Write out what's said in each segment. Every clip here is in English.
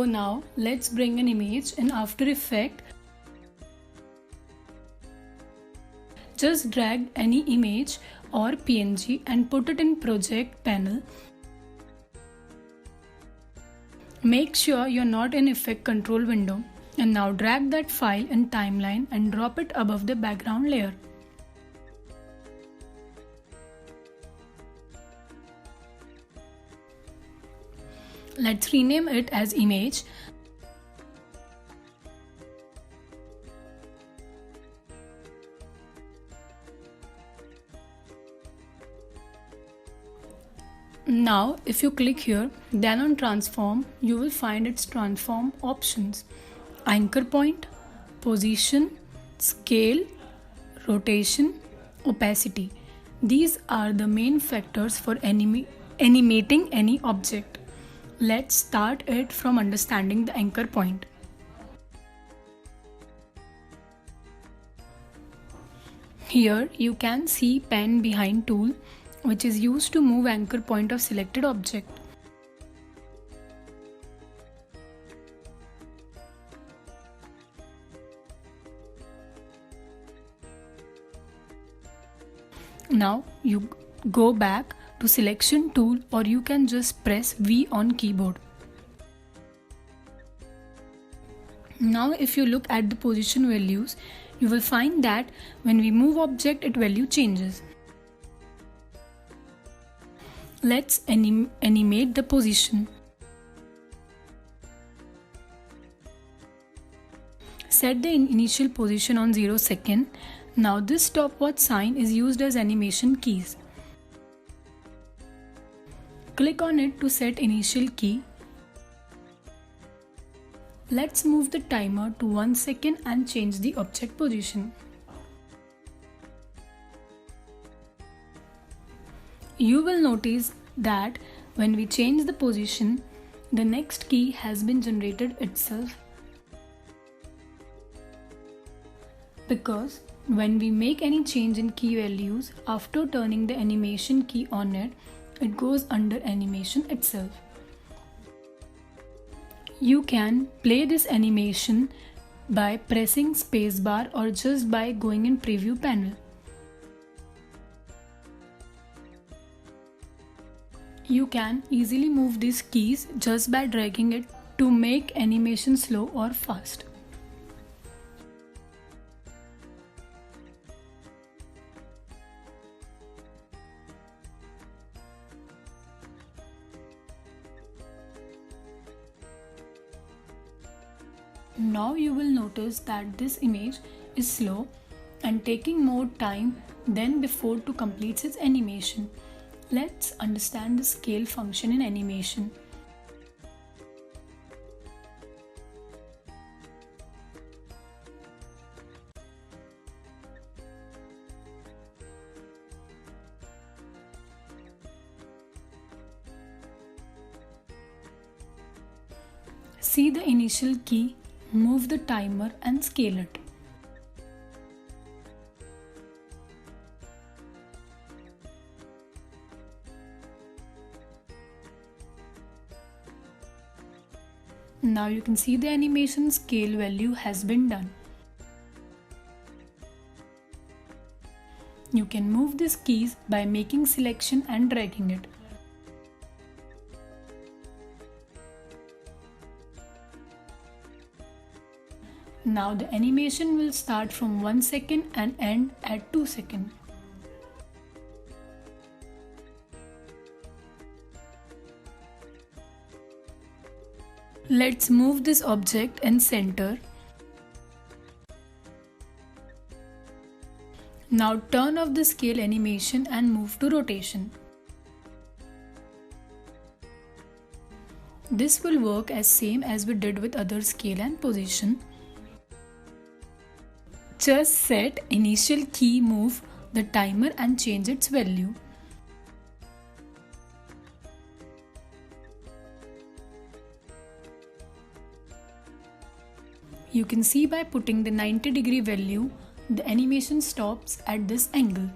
So now let's bring an image in After Effects. Just drag any image or PNG and put it in project panel. Make sure you're not in effect control window, and now drag that file in timeline and drop it above the background layer. Let's rename it as image. Now if you click here, then on transform, you will find its transform options: anchor point, position, scale, rotation, opacity. These are the main factors for animating any object. Let's start it from understanding the anchor point. Here you can see pen behind tool, which is used to move anchor point of selected object. Now you go back to selection tool, or you can just press V on keyboard. Now if you look at the position values, you will find that when we move object, its value changes. Let's animate the position. Set the initial position on 0 second. Now this stopwatch sign is used as animation keys. Click on it to set initial key. Let's move the timer to 1 second and change the object position. You will notice that when we change the position, the next key has been generated itself. Because when we make any change in key values, after turning the animation key on it, it goes under animation itself. You can play this animation by pressing spacebar or just by going in preview panel. You can easily move these keys just by dragging it to make animation slow or fast. Now you will notice that this image is slow and taking more time than before to complete its animation. Let's understand the scale function in animation. See the initial key, move the timer and scale it. Now you can see the animation scale value has been done. You can move these keys by making selection and dragging it. Now the animation will start from 1 second and end at 2 seconds. Let's move this object in center. Now turn off the scale animation and move to rotation. This will work as same as we did with other scale and position. Just set initial key, move the timer and change its value. You can see by putting the 90-degree value, the animation stops at this angle.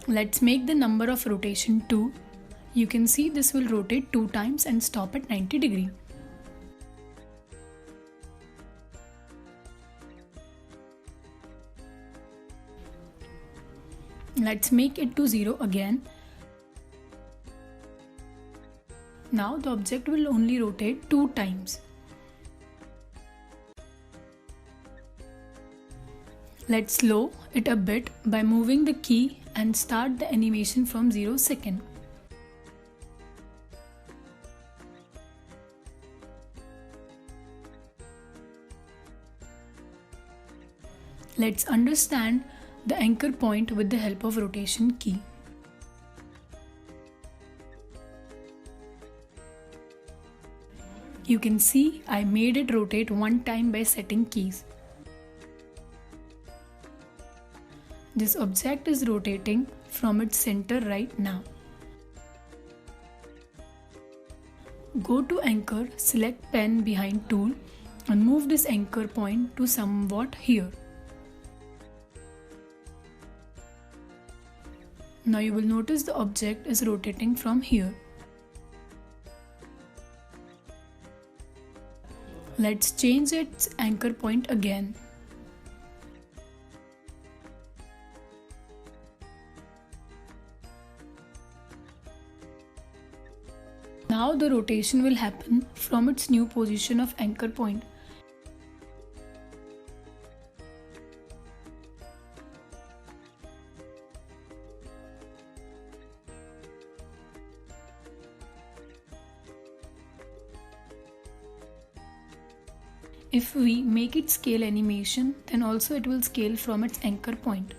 Let's make the number of rotation 2. You can see this will rotate 2 times and stop at 90 degree. Let's make it to 0 again. Now the object will only rotate 2 times. Let's slow it a bit by moving the key and start the animation from 0 second. Let's understand the anchor point with the help of rotation key. You can see I made it rotate 1 time by setting keys. This object is rotating from its center right now. Go to anchor, select pen behind tool and move this anchor point to somewhat here. Now you will notice the object is rotating from here. Let's change its anchor point again. Now the rotation will happen from its new position of anchor point. If we make it scale animation, then also it will scale from its anchor point.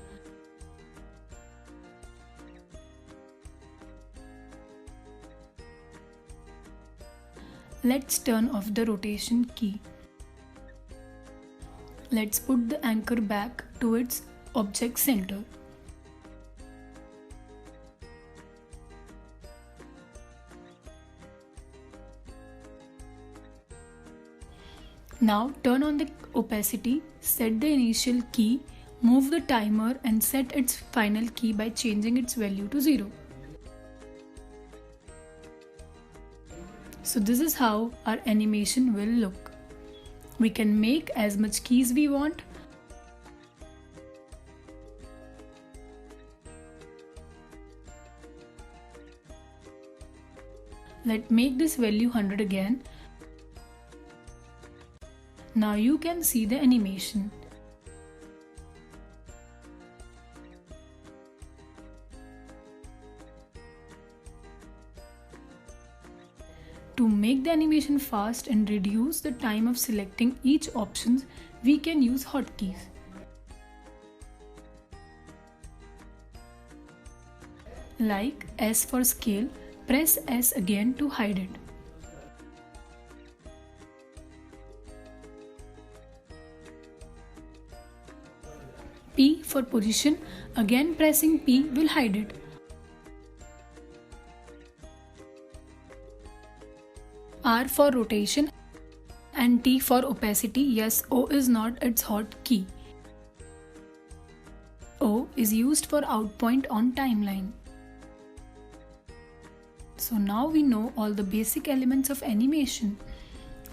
Let's turn off the rotation key. Let's put the anchor back to its object center. Now turn on the opacity, set the initial key, move the timer and set its final key by changing its value to 0. So this is how our animation will look. We can make as much keys we want. Let's make this value 100 again. Now you can see the animation. To make the animation fast and reduce the time of selecting each option, we can use hotkeys. Like S for scale, press S again to hide it. P for position, again pressing P will hide it. R for rotation and T for opacity. Yes, O is not its hotkey. O is used for out point on timeline. So now we know all the basic elements of animation.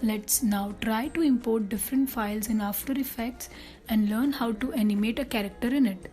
Let's now try to import different files in After Effects and learn how to animate a character in it.